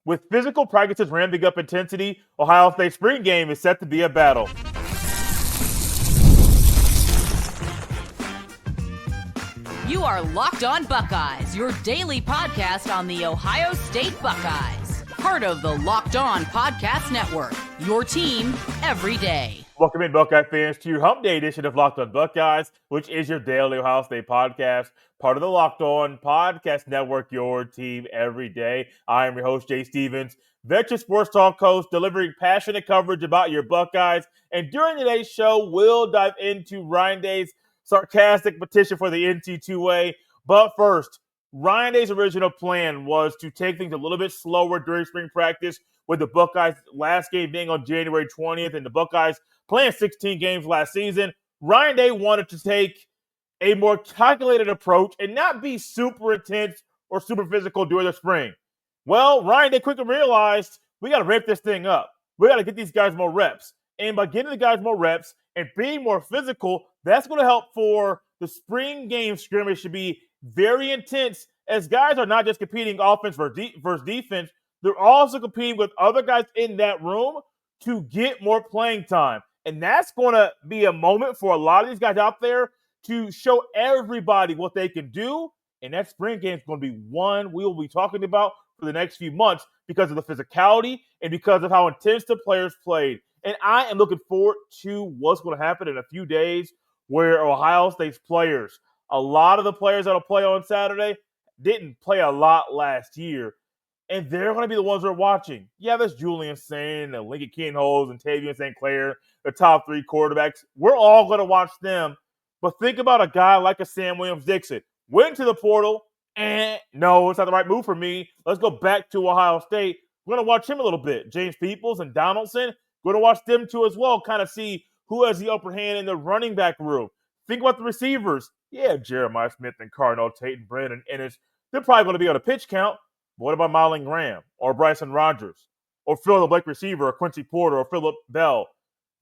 With physical practices ramping up intensity, Ohio State's spring game is set to be a battle. You are Locked On Buckeyes, your daily podcast on the Ohio State Buckeyes. Part of the Locked On Podcast Network, your team every day. Welcome in, Buckeye fans, to your Hump Day edition of Locked On Buckeyes, which is your daily Ohio State podcast, part of the Locked On Podcast Network, your team every day. I am your host, Jay Stevens, veteran sports talk host, delivering passionate coverage about your Buckeyes. And during today's show, we'll dive into Ryan Day's sarcastic petition for the NCAA. But first, Ryan Day's original plan was to take things a little bit slower during spring practice, with the Buckeyes' last game being on January 20th, and the Buckeyes playing 16 games last season. Ryan Day wanted to take a more calculated approach and not be super intense or super physical during the spring. Well, Ryan Day quickly realized we got to ramp this thing up. We got to get these guys more reps. And by getting the guys more reps and being more physical, that's going to help for the spring game scrimmage to be very intense, as guys are not just competing offense versus defense, they're also competing with other guys in that room to get more playing time. And that's going to be a moment for a lot of these guys out there to show everybody what they can do. And that spring game is going to be one we will be talking about for the next few months because of the physicality and because of how intense the players played. And I am looking forward to what's going to happen in a few days, where Ohio State's players, a lot of the players that will play on Saturday, didn't play a lot last year. And they're going to be the ones that are watching. Yeah, there's Julian Sain and Lincoln Kienholz and Tavian St. Clair, the top three quarterbacks. We're all going to watch them. But think about a guy like a Sam Williams-Dixon. Went to the portal, and no, it's not the right move for me. Let's go back to Ohio State. We're going to watch him a little bit. James Peoples and Donaldson, we're going to watch them too as well, kind of see who has the upper hand in the running back room. Think about the receivers. Yeah, Jeremiah Smith and Cardinal Tate and Brandon Ennis, they're probably going to be on a pitch count. But what about Marlon Graham or Bryson Rogers or Phil the Blake receiver or Quincy Porter or Phillip Bell?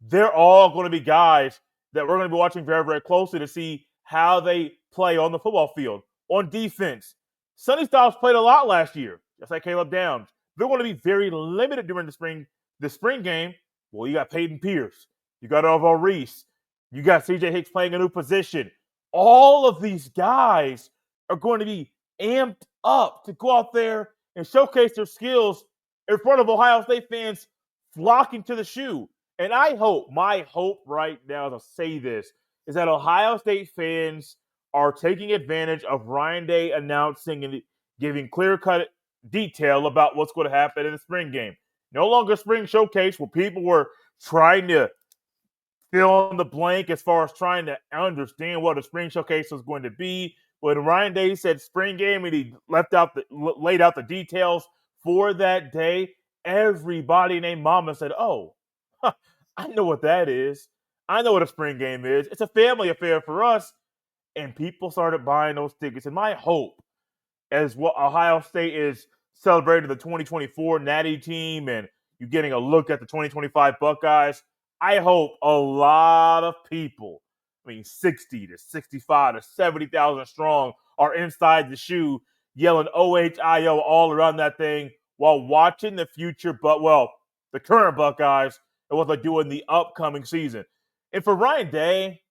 They're all going to be guys that we're going to be watching very, very closely to see how they play on the football field. On defense, Sonny Styles played a lot last year, just like Caleb Downs. They're going to be very limited during the spring game. Well, you got Peyton Pierce. You got Orville Reese. You got C.J. Hicks playing a new position. All of these guys are going to be amped up to go out there and showcase their skills in front of Ohio State fans flocking to the shoe. And I hope, my hope right now as I say this, is that Ohio State fans are taking advantage of Ryan Day announcing and giving clear-cut detail about what's going to happen in the spring game. No longer spring showcase where people were trying to fill in the blank as far as trying to understand what a spring showcase was going to be. When Ryan Day said spring game and he laid out the details for that day, everybody named Mama said, "Oh, I know what that is. I know what a spring game is. It's a family affair for us." And people started buying those tickets. And my hope, as what Ohio State is celebrating the 2024 Natty team and you're getting a look at the 2025 Buckeyes, I hope a lot of people, 60 to 65 to 70,000 strong, are inside the shoe yelling OHIO all around that thing while watching the the current Buckeyes and what they do in the upcoming season. And for Ryan Day,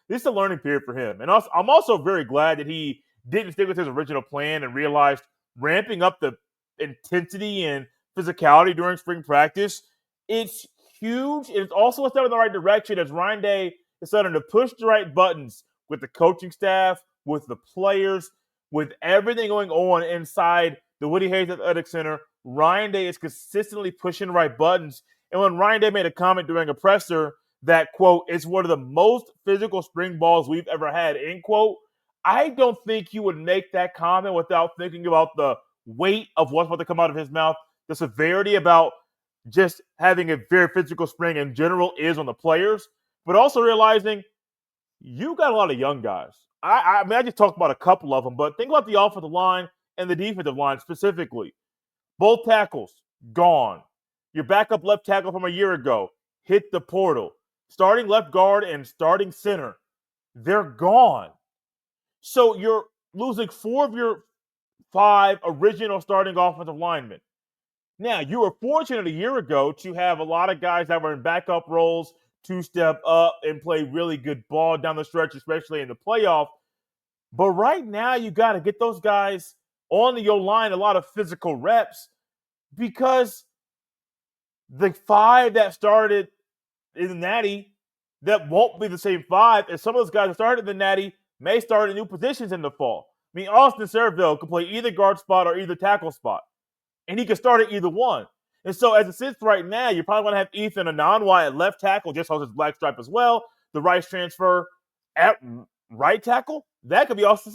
this is a learning period for him. And I'm also very glad that he didn't stick with his original plan and realized ramping up the intensity and physicality during spring practice, it's huge. It's also a step in the right direction as Ryan Day is starting to push the right buttons with the coaching staff, with the players, with everything going on inside the Woody Hayes Athletic Center. Ryan Day is consistently pushing the right buttons. And when Ryan Day made a comment during a presser that, quote, "it's one of the most physical spring balls we've ever had," end quote, I don't think you would make that comment without thinking about the weight of what's about to come out of his mouth, the severity about just having a very physical spring in general is on the players, but also realizing you got a lot of young guys. I just talked about a couple of them, but think about the offensive line and the defensive line specifically. Both tackles, gone. Your backup left tackle from a year ago hit the portal. Starting left guard and starting center, they're gone. So you're losing 4 of your 5 original starting offensive linemen. Now, you were fortunate a year ago to have a lot of guys that were in backup roles to step up and play really good ball down the stretch, especially in the playoff. But right now, you got to get those guys on your line a lot of physical reps because the 5 that started in the Natty, that won't be the same 5. And some of those guys that started in the Natty may start in new positions in the fall. I mean, Austin Serville can play either guard spot or either tackle spot, and he can start at either one. And so as it sits right now, you probably want to have Ethan Ananwa at left tackle, just holds his black stripe as well. The Rice transfer at right tackle, that could be Austin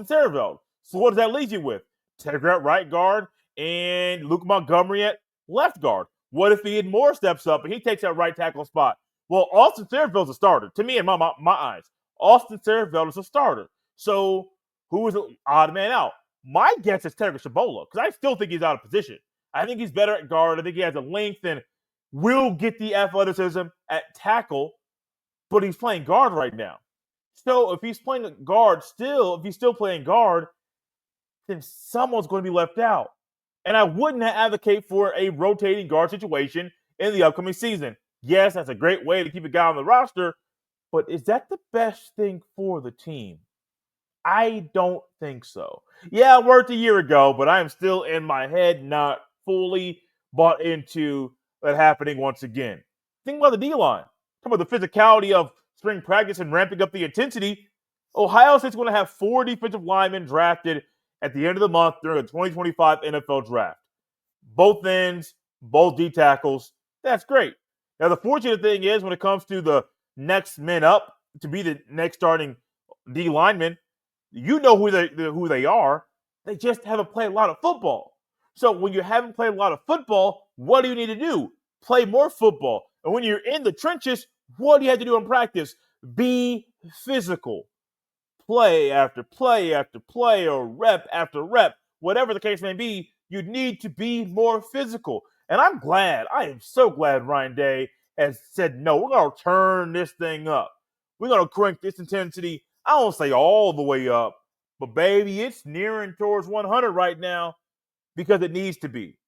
Serville. So what does that leave you with? Tegra at right guard and Luke Montgomery at left guard. What if Ian Moore steps up and he takes that right tackle spot? Well, Austin Serville's a starter. To me, in my eyes, Austin Serville is a starter. So who is the odd man out? My guess is Tegra Shabola, because I still think he's out of position. I think he's better at guard. I think he has the length and will get the athleticism at tackle, but he's playing guard right now. So if he's playing guard still, if he's still playing guard, then someone's going to be left out. And I wouldn't advocate for a rotating guard situation in the upcoming season. Yes, that's a great way to keep a guy on the roster, but is that the best thing for the team? I don't think so. Yeah, it worked a year ago, but I am still in my head not fully bought into that happening once again. Think about the D-line. Talk about the physicality of spring practice and ramping up the intensity. Ohio State's going to have 4 defensive linemen drafted at the end of the month during the 2025 NFL Draft. Both ends, both D tackles. That's great. Now, the fortunate thing is when it comes to the next men up to be the next starting D lineman, you know who they are. They just haven't played a lot of football. So when you haven't played a lot of football, what do you need to do? Play more football. And when you're in the trenches, what do you have to do in practice? Be physical. Play after play after play, or rep after rep, whatever the case may be, you need to be more physical. And I'm glad, I am so glad Ryan Day has said, no, we're going to turn this thing up. We're going to crank this intensity, I won't say all the way up, but baby, it's nearing towards 100 right now because it needs to be.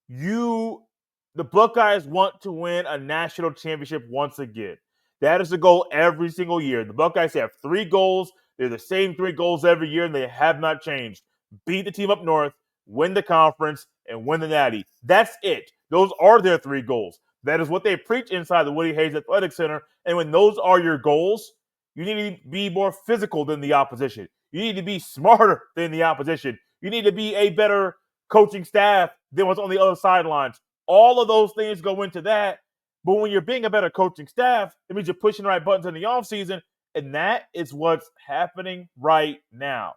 The Buckeyes want to win a national championship once again. That is the goal every single year. The Buckeyes have 3 goals. They're the same 3 goals every year, and they have not changed. Beat the team up north, win the conference, and win the Natty. That's it. Those are their 3 goals. That is what they preach inside the Woody Hayes Athletic Center. And when those are your goals, you need to be more physical than the opposition. You need to be smarter than the opposition. You need to be a better coaching staff than what's on the other sidelines. All of those things go into that. But when you're being a better coaching staff, it means you're pushing the right buttons in the offseason. And that is what's happening right now.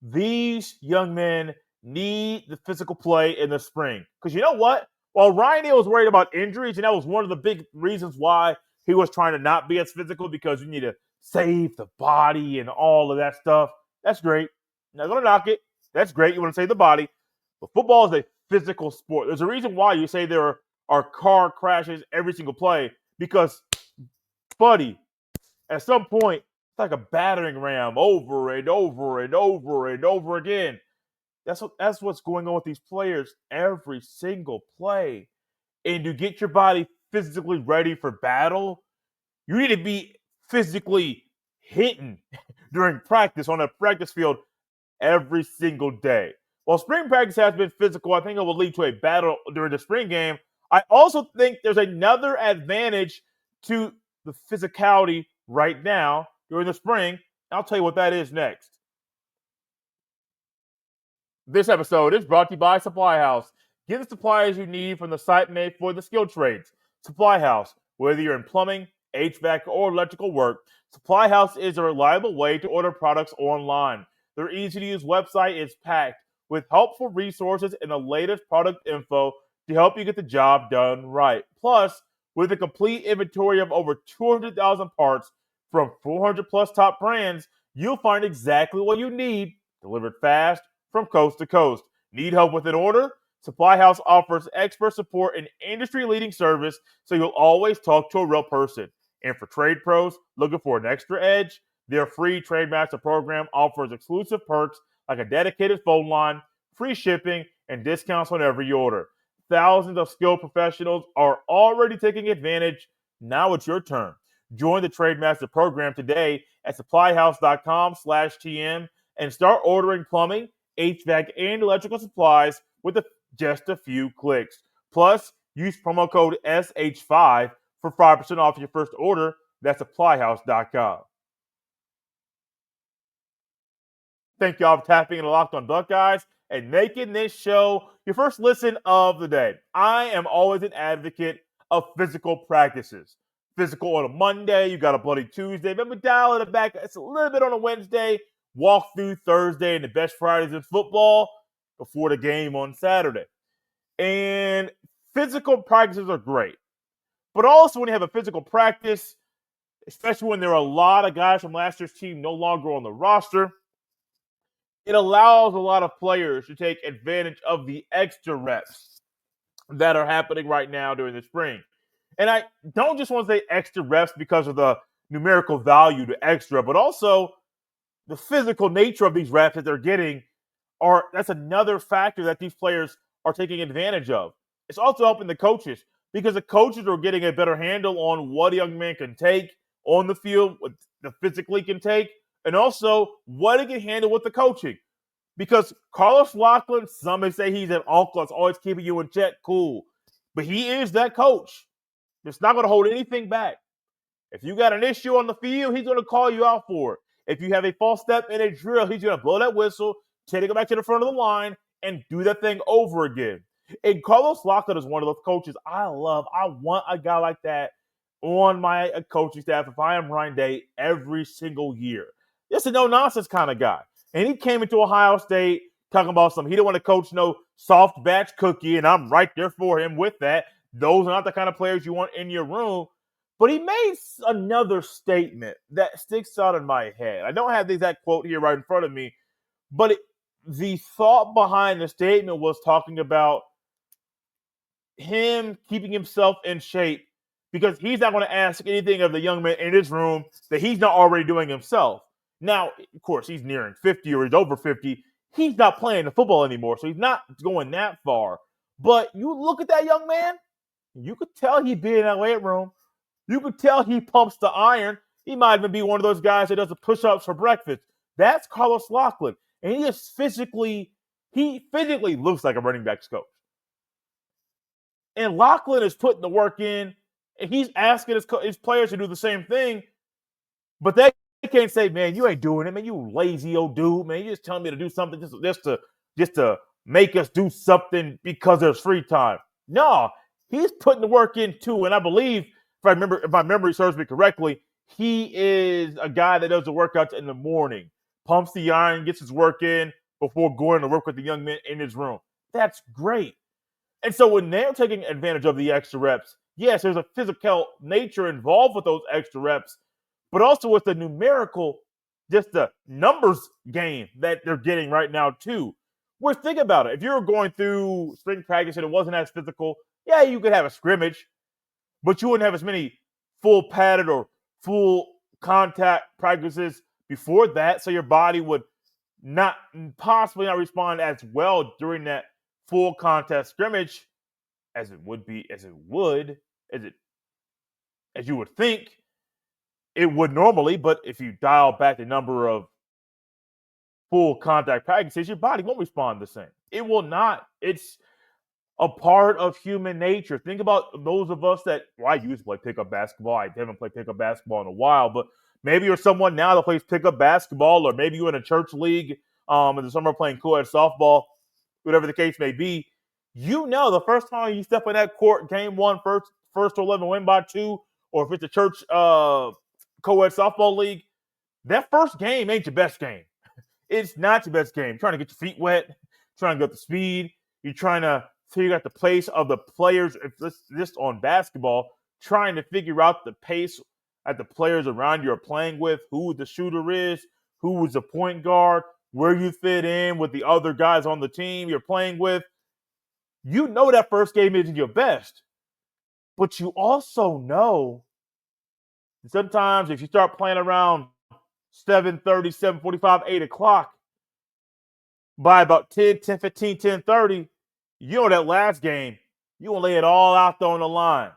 These young men need the physical play in the spring. Because you know what? While Ryan Day was worried about injuries, and that was one of the big reasons why he was trying to not be as physical, because you need to save the body and all of that stuff. That's great. Not going to knock it. That's great. You want to save the body. But football is a physical sport. There's a reason why you say there are car crashes every single play, because, buddy, at some point, it's like a battering ram over and over and over and over again. That's what's going on with these players every single play. And to get your body physically ready for battle, you need to be physically hitting during practice on a practice field every single day. While spring practice has been physical, I think it will lead to a battle during the spring game. I also think there's another advantage to the physicality right now during the spring. I'll tell you what that is next. This episode is brought to you by Supply House. Get the supplies you need from the site made for the skilled trades. Supply House, whether you're in plumbing, HVAC, or electrical work, Supply House is a reliable way to order products online. Their easy-to-use website is packed with helpful resources and the latest product info to help you get the job done right. Plus, with a complete inventory of over 200,000 parts from 400 plus top brands, you'll find exactly what you need delivered fast from coast to coast. Need help with an order? Supply House offers expert support and industry-leading service, so you'll always talk to a real person. And for trade pros looking for an extra edge, their free Trade Master program offers exclusive perks like a dedicated phone line, free shipping, and discounts on every order. thousands of skilled professionals are already taking advantage. Now it's your turn. Join the Trademaster program today at supplyhouse.com/TM and start ordering plumbing, HVAC, and electrical supplies with just a few clicks. Plus, use promo code SH5 for 5% off your first order. That's supplyhouse.com. Thank y'all for tapping into Locked on Buckeyes and making this show your first listen of the day. I am always an advocate of physical practices. Physical on a Monday, you got a bloody Tuesday, maybe dial it back. It's a little bit on a Wednesday, walk through Thursday, and the best Fridays in football before the game on Saturday. And physical practices are great. But also when you have a physical practice, especially when there are a lot of guys from last year's team no longer on the roster, it allows a lot of players to take advantage of the extra reps that are happening right now during the spring. And I don't just want to say extra reps because of the numerical value to extra, but also the physical nature of these reps that they're getting that's another factor that these players are taking advantage of. It's also helping the coaches because the coaches are getting a better handle on what a young man can take on the field, what the physically can take, and also what he can handle with the coaching. Because Carlos Locklin, some may say he's an uncle that's always keeping you in check, cool. But he is that coach. It's not going to hold anything back. If you got an issue on the field, he's going to call you out for it. If you have a false step in a drill, he's going to blow that whistle, take it back to the front of the line, and do that thing over again. And Carlos Locklin is one of those coaches I love. I want a guy like that on my coaching staff if I am Ryan Day every single year. Just a no-nonsense kind of guy. And he came into Ohio State talking about something. He didn't want to coach no soft batch cookie, and I'm right there for him with that. Those are not the kind of players you want in your room. But he made another statement that sticks out in my head. I don't have the exact quote here right in front of me, but the thought behind the statement was talking about him keeping himself in shape because he's not going to ask anything of the young man in his room that he's not already doing himself. Now, of course, he's nearing 50 or he's over 50. He's not playing the football anymore, so he's not going that far. But you look at that young man, you could tell he'd be in that weight room. You could tell he pumps the iron. He might even be one of those guys that does the push-ups for breakfast. That's Carlos Locklin. And he physically looks like a running back's coach. And Locklin is putting the work in, and he's asking his players to do the same thing. But they can't say, man, you ain't doing it, man. You lazy old dude, man. You just telling me to do something just to make us do something because there's free time. No, he's putting the work in too. And I believe, if my memory serves me correctly, he is a guy that does the workouts in the morning, pumps the iron, gets his work in before going to work with the young men in his room. That's great. And so when they're taking advantage of the extra reps, yes, there's a physical nature involved with those extra reps, but also with the numerical, just the numbers game that they're getting right now too. Where think about it. If you were going through spring practice and it wasn't as physical, yeah, you could have a scrimmage, but you wouldn't have as many full padded or full contact practices before that, so your body would possibly not respond as well during that full contest scrimmage as you would think it would normally. But if you dial back the number of full contact practices, your body won't respond the same. It will not. It's a part of human nature. Think about those of us I used to play pickup basketball. I haven't played pickup basketball in a while, but maybe you're someone now that plays pickup basketball, or maybe you're in a church league in the summer playing co-ed softball, whatever the case may be. You know the first time you step in that court, game one, first to 11, win by 2, or if it's a church co-ed softball league, that first game ain't your best game. It's not your best game. You're trying to get your feet wet, trying to get the speed. You're trying to figure out the pace of the players. If it's just on basketball, trying to figure out the pace that the players around you are playing with, who the shooter is, who is the point guard, where you fit in with the other guys on the team you're playing with. You know that first game isn't your best. But you also know sometimes if you start playing around 7:30, 7:45, 8 o'clock, by about 10:15, 10:30, you know that last game You want to lay it all out there on the line.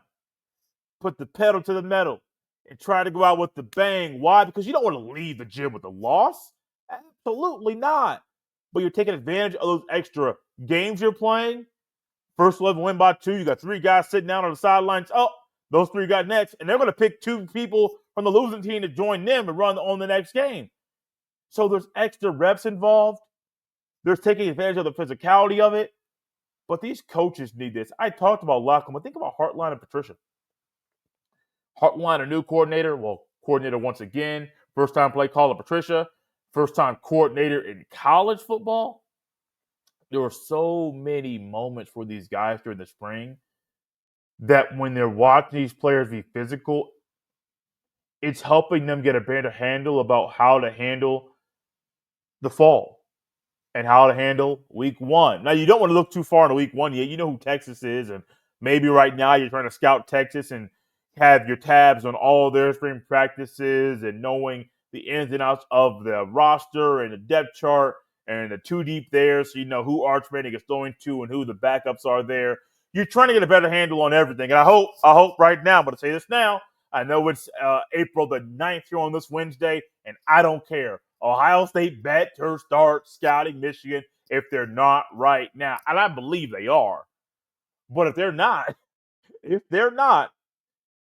Put the pedal to the metal and try to go out with the bang. Why? Because you don't want to leave the gym with a loss. Absolutely not. But you're taking advantage of those extra games you're playing. First 11 win by 2. You got 3 guys sitting down on the sidelines. Oh, those 3 got next. And they're going to pick 2 people from the losing team to join them and run on the next game. So there's extra reps involved. There's taking advantage of the physicality of it. But these coaches need this. I talked about Lockham, but think about Hartline and Patricia. Hartline, a new coordinator. Well, coordinator once again. First time play caller, Patricia. First time coordinator in college football. There were so many moments for these guys during the spring that when they're watching these players be physical, it's helping them get a better handle about how to handle the fall and how to handle week 1. Now, you don't want to look too far into week 1 yet. You know who Texas is, and maybe right now you're trying to scout Texas and have your tabs on all their spring practices and knowing the ins and outs of the roster and the depth chart and the 2 deep there, so you know who Arch Manning is throwing to and who the backups are there. You're trying to get a better handle on everything. And I hope right now, I'm going to say this now. I know it's April the 9th here on this Wednesday, and I don't care. Ohio State better start scouting Michigan if they're not right now. And I believe they are. But if they're not,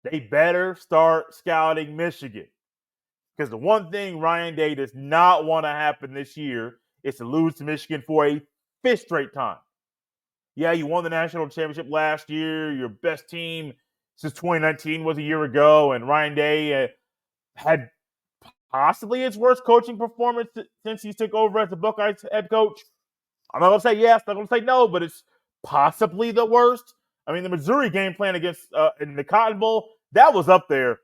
they better start scouting Michigan. Because the one thing Ryan Day does not want to happen this year is to lose to Michigan for a 5th straight time. Yeah, you won the national championship last year. Your best team since 2019 was a year ago. And Ryan Day had possibly his worst coaching performance since he took over as the Buckeyes head coach. I'm not going to say yes, I'm not going to say no, but it's possibly the worst. I mean, the Missouri game plan against in the Cotton Bowl, that was up there.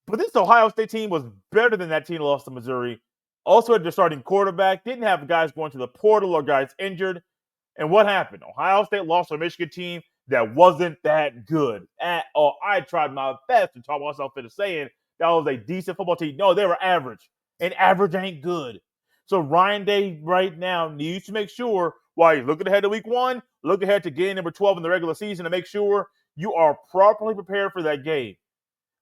But this Ohio State team was better than that team that lost to Missouri. Also had their starting quarterback, didn't have guys going to the portal or guys injured. And what happened? Ohio State lost to a Michigan team that wasn't that good at all. I tried my best to talk myself into saying that was a decent football team. No, they were average. And average ain't good. So Ryan Day right now needs to make sure, while he's looking ahead to week 1, look ahead to game number 12 in the regular season to make sure you are properly prepared for that game.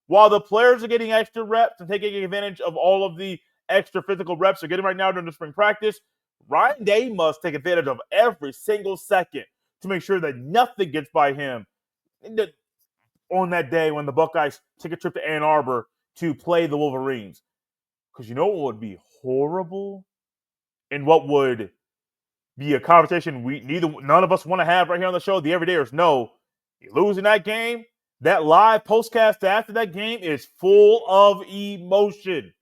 While the players are getting extra reps and taking advantage of all of the extra physical reps they're getting right now during the spring practice, Ryan Day must take advantage of every single second to make sure that nothing gets by him on that day when the Buckeyes take a trip to Ann Arbor to play the Wolverines. Because you know what would be horrible and what would be a conversation none of us want to have right here on the show, the everydayers know, you losing that game, that live postcast after that game is full of emotion.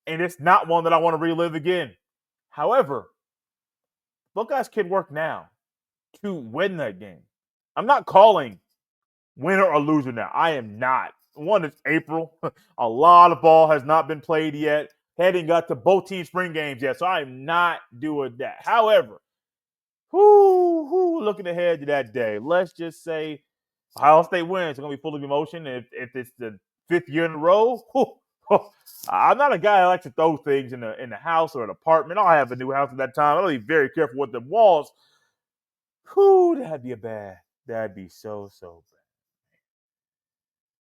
And it's not one that I want to relive again. However, Buckeyes can work now to win that game. I'm not calling winner or loser now. I am not. One, it's April. A lot of ball has not been played yet. Hadn't got to both team spring games yet, so I am not doing that. However, looking ahead to that day, let's just say Ohio State wins. It's going to be full of emotion. If it's the 5th year in a row, I'm not a guy that likes to throw things in the house or an apartment. I'll have a new house at that time. I'll be very careful with the walls. That'd be bad. That'd be so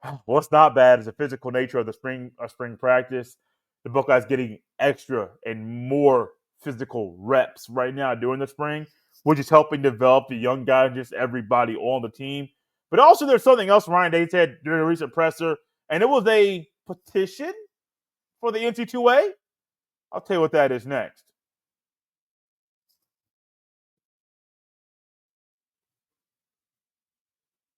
bad. What's not bad is the physical nature of the spring practice. The Buckeyes getting extra and more physical reps right now during the spring, which is helping develop the young guys, just everybody on the team. But also there's something else Ryan Day said during a recent presser, and it was a petition for the NCAA. I'll tell you what that is next.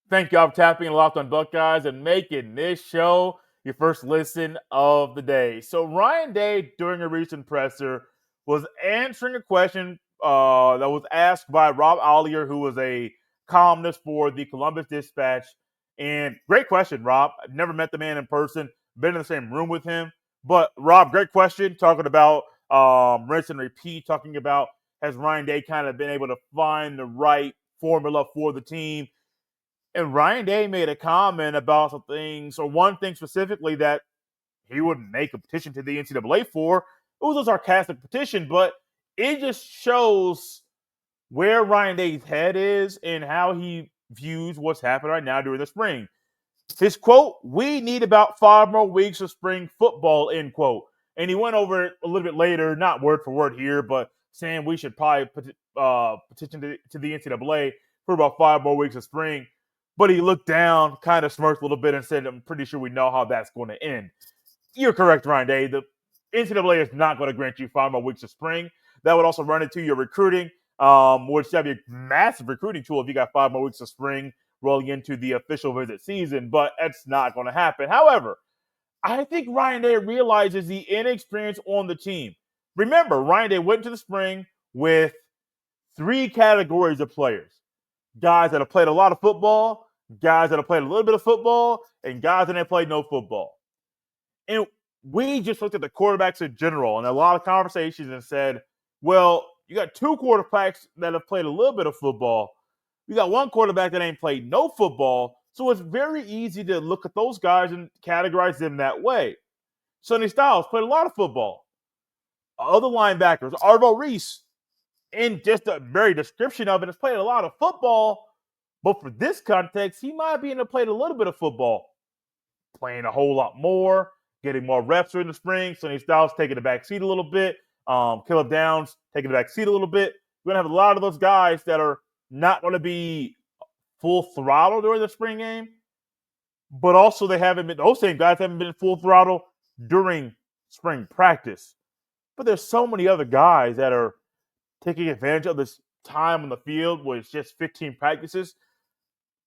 Thank y'all for tapping Locked on Buckeyes and making this show your first listen of the day. So Ryan Day, during a recent presser, was answering a question that was asked by Rob Ollier, who was a columnist for the Columbus Dispatch. And great question, Rob. I've never met the man in person, been in the same room with him. But Rob, great question, talking about rinse and repeat, talking about has Ryan Day kind of been able to find the right formula for the team. And Ryan Day made a comment about some things, or one thing specifically that he would make a petition to the NCAA for. It was a sarcastic petition, but it just shows where Ryan Day's head is and how he views what's happening right now during the spring. His quote, "We need about 5 more weeks of spring football," end quote. And he went over it a little bit later, not word for word here, but saying we should probably petition to the NCAA for about 5 more weeks of spring. But he looked down, kind of smirked a little bit, and said, "I'm pretty sure we know how that's going to end." You're correct, Ryan Day. The NCAA is not going to grant you 5 more weeks of spring. That would also run into your recruiting, which would be a massive recruiting tool if you got 5 more weeks of spring rolling into the official visit season, but that's not going to happen. However, I think Ryan Day realizes the inexperience on the team. Remember, Ryan Day went into the spring with 3 categories of players: guys that have played a lot of football, guys that have played a little bit of football, and guys that have played no football. And we just looked at the quarterbacks in general and a lot of conversations and said, well, you got 2 quarterbacks that have played a little bit of football. You got 1 quarterback that ain't played no football. So it's very easy to look at those guys and categorize them that way. Sonny Styles played a lot of football. Other linebackers, Arvo Reese, in just a very description of it, has played a lot of football. But for this context, he might be in to played a little bit of football, playing a whole lot more, getting more reps during the spring. Sonny Styles taking the back seat a little bit. Caleb Downs taking the back seat a little bit. We're going to have a lot of those guys that are not going to be full throttle during the spring game, but also those same guys haven't been full throttle during spring practice. But there's so many other guys that are taking advantage of this time on the field where it's just 15 practices.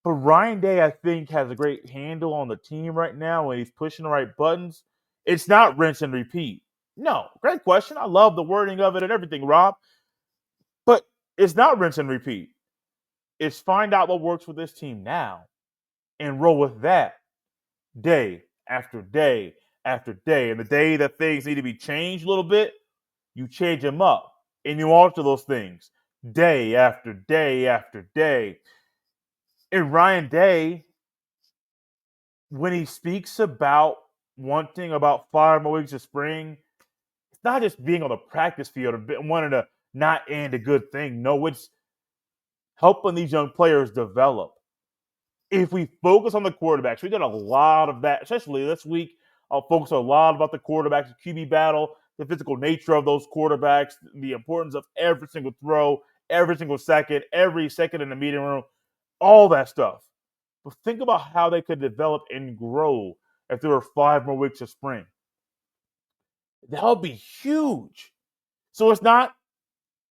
But Ryan Day, I think, has a great handle on the team right now, and he's pushing the right buttons. It's not rinse and repeat. No, great question. I love the wording of it and everything, Rob. But it's not rinse and repeat. It's find out what works with this team now and roll with that day after day after day. And the day that things need to be changed a little bit, you change them up and you alter those things day after day after day. And Ryan Day, when he speaks about wanting about 5 more weeks of spring, it's not just being on the practice field or wanting to not end a good thing. No, it's helping these young players develop. If we focus on the quarterbacks, we did a lot of that, especially this week. I'll focus a lot about the quarterbacks, the QB battle, the physical nature of those quarterbacks, the importance of every single throw, every single second, every second in the meeting room, all that stuff. But think about how they could develop and grow if there were 5 more weeks of spring. That would be huge. So it's not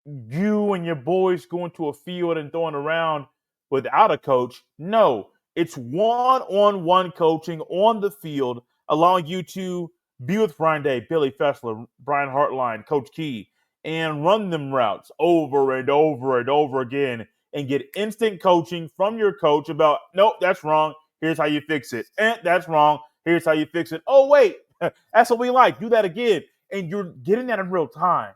you and your boys going to a field and throwing around without a coach. No, it's one-on-one coaching on the field, allowing you to be with Ryan Day, Billy Fessler, Brian Hartline, Coach Key, and run them routes over and over and over again and get instant coaching from your coach about, nope, that's wrong. Here's how you fix it. That's wrong. Here's how you fix it. Oh, wait, that's what we like. Do that again. And you're getting that in real time.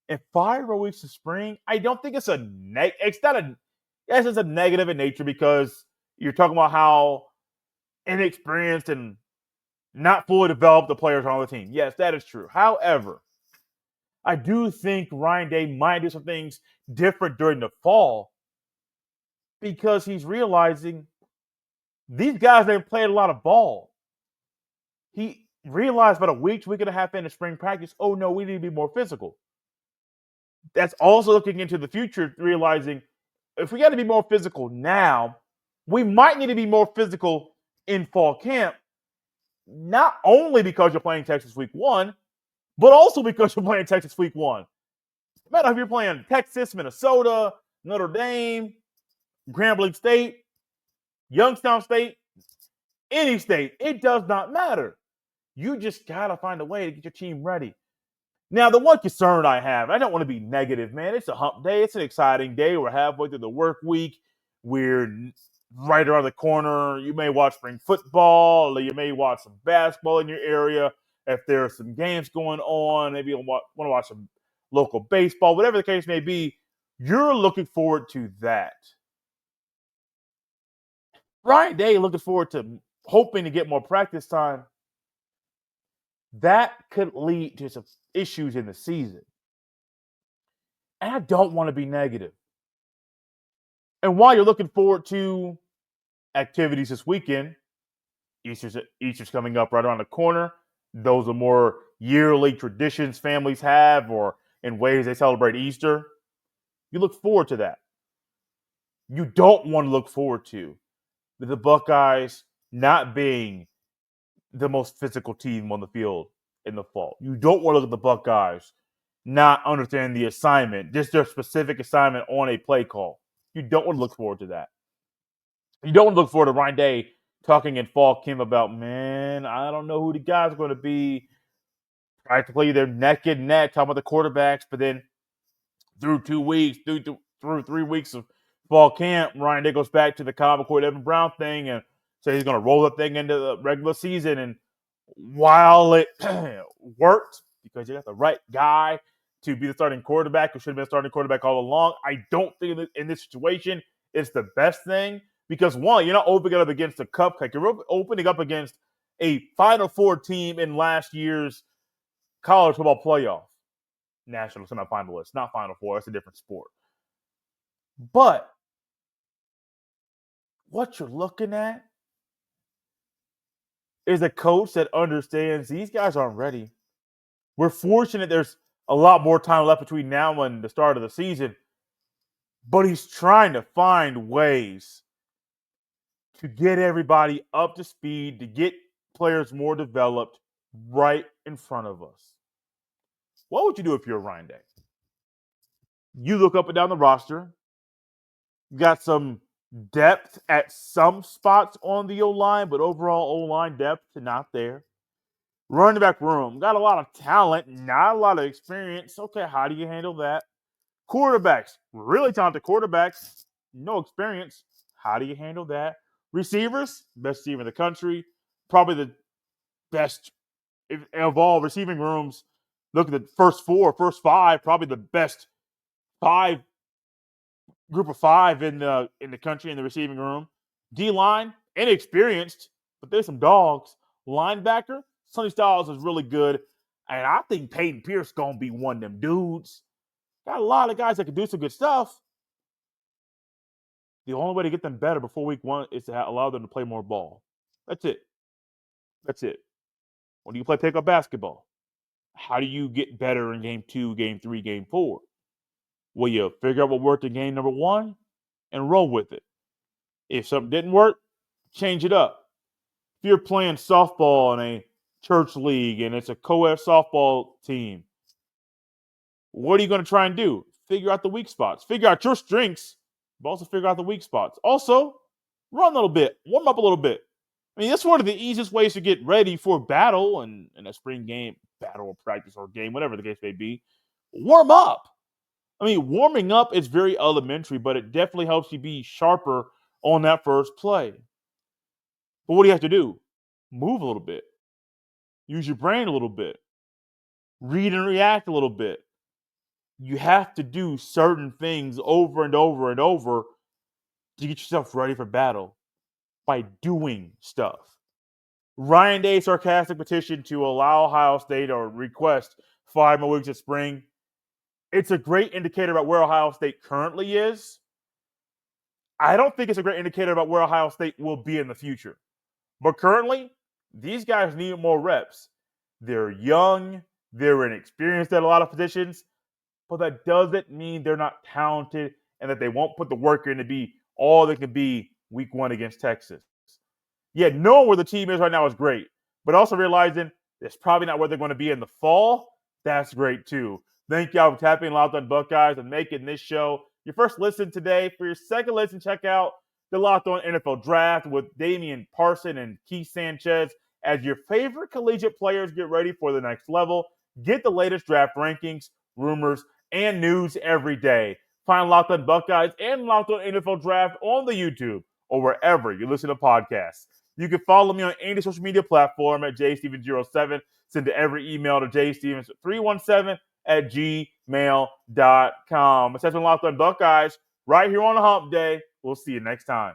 And 5 more weeks of spring, I don't think it's it's a negative in nature because you're talking about how inexperienced and not fully developed the players are on the team. Yes, that is true. However, I do think Ryan Day might do some things different during the fall because he's realizing these guys ain't played a lot of ball. He realized about a week and a half into spring practice, oh no, we need to be more physical. That's also looking into the future, realizing if we got to be more physical now, we might need to be more physical in fall camp, not only because you're playing Texas week 1, but also because you're playing Texas week 1. No matter if you're playing Texas, Minnesota, Notre Dame, Grambling State, Youngstown State, any state, it does not matter. You just got to find a way to get your team ready. Now, the one concern I have, I don't want to be negative, man. It's a hump day. It's an exciting day. We're halfway through the work week. We're right around the corner. You may watch spring football, or you may watch some basketball in your area. If there are some games going on, maybe you want to watch some local baseball, whatever the case may be, you're looking forward to that. Ryan Day looking forward to hoping to get more practice time. That could lead to some issues in the season. And I don't want to be negative. And while you're looking forward to activities this weekend, Easter's coming up right around the corner. Those are more yearly traditions families have or in ways they celebrate Easter. You look forward to that. You don't want to look forward to the Buckeyes not being the most physical team on the field in the fall. You don't want to look at the Buckeyes not understanding the assignment, just their specific assignment on a play call. You don't want to look forward to that. You don't want to look forward to Ryan Day talking in fall camp about, man, I don't know who the guys are going to be. Practically, they're neck and neck talking about the quarterbacks, but then through 2 weeks, through 3 weeks of fall camp, Ryan Day goes back to the Common Core Evan Brown thing and says he's going to roll the thing into the regular season. And while it worked because you got the right guy to be the starting quarterback who should have been a starting quarterback all along, I don't think in this situation it's the best thing because, one, you're not opening up against a cupcake. You're opening up against a Final Four team in last year's college football playoff. National semifinalists, not Final Four. It's a different sport. But what you're looking at is a coach that understands these guys aren't ready. We're fortunate there's a lot more time left between now and the start of the season, but he's trying to find ways to get everybody up to speed, to get players more developed right in front of us. What would you do if you're Ryan Day? You look up and down the roster. You got some depth at some spots on the O-line, but overall O-line depth not there. Running back room, got a lot of talent, not a lot of experience. Okay, how do you handle that? Quarterbacks, really talented quarterbacks, no experience. How do you handle that? Receivers, best receiver in the country, probably the best of all receiving rooms. Look at the first five, probably the best group of five in the country in the receiving room. D-line, inexperienced, but there's some dogs. Linebacker, Sonny Styles is really good. And I think Peyton Pierce going to be one of them dudes. Got a lot of guys that can do some good stuff. The only way to get them better before week one is to allow them to play more ball. That's it. When you play pickup basketball, how do you get better in game 2, game 3, game 4? Well, you figure out what worked in game number 1 and roll with it. If something didn't work, change it up. If you're playing softball in a church league and it's a co-ed softball team, what are you going to try and do? Figure out the weak spots. Figure out your strengths, but also figure out the weak spots. Also, run a little bit. Warm up a little bit. I mean, that's one of the easiest ways to get ready for battle and in a spring game, battle or practice or game, whatever the case may be. Warm up. I mean, warming up is very elementary, but it definitely helps you be sharper on that first play. But what do you have to do? Move a little bit. Use your brain a little bit. Read and react a little bit. You have to do certain things over and over and over to get yourself ready for battle by doing stuff. Ryan Day's sarcastic petition to allow Ohio State or request 5 more weeks of spring. It's a great indicator about where Ohio State currently is. I don't think it's a great indicator about where Ohio State will be in the future. But currently, these guys need more reps. They're young, they're inexperienced at a lot of positions, but that doesn't mean they're not talented and that they won't put the work in to be all they can be week 1 against Texas. Yeah, knowing where the team is right now is great, but also realizing it's probably not where they're going to be in the fall. That's great too. Thank y'all for tapping Locked On Buckeyes and making this show your first listen today. For your second listen, check out the Locked On NFL Draft with Damian Parson and Keith Sanchez as your favorite collegiate players get ready for the next level. Get the latest draft rankings, rumors, and news every day. Find Locked On Buckeyes and Locked On NFL Draft on the YouTube or wherever you listen to podcasts. You can follow me on any social media platform at jstevens07. Send every email to jstevens317@gmail.com. It's been Locked On Buckeyes right here on the Hump Day. We'll see you next time.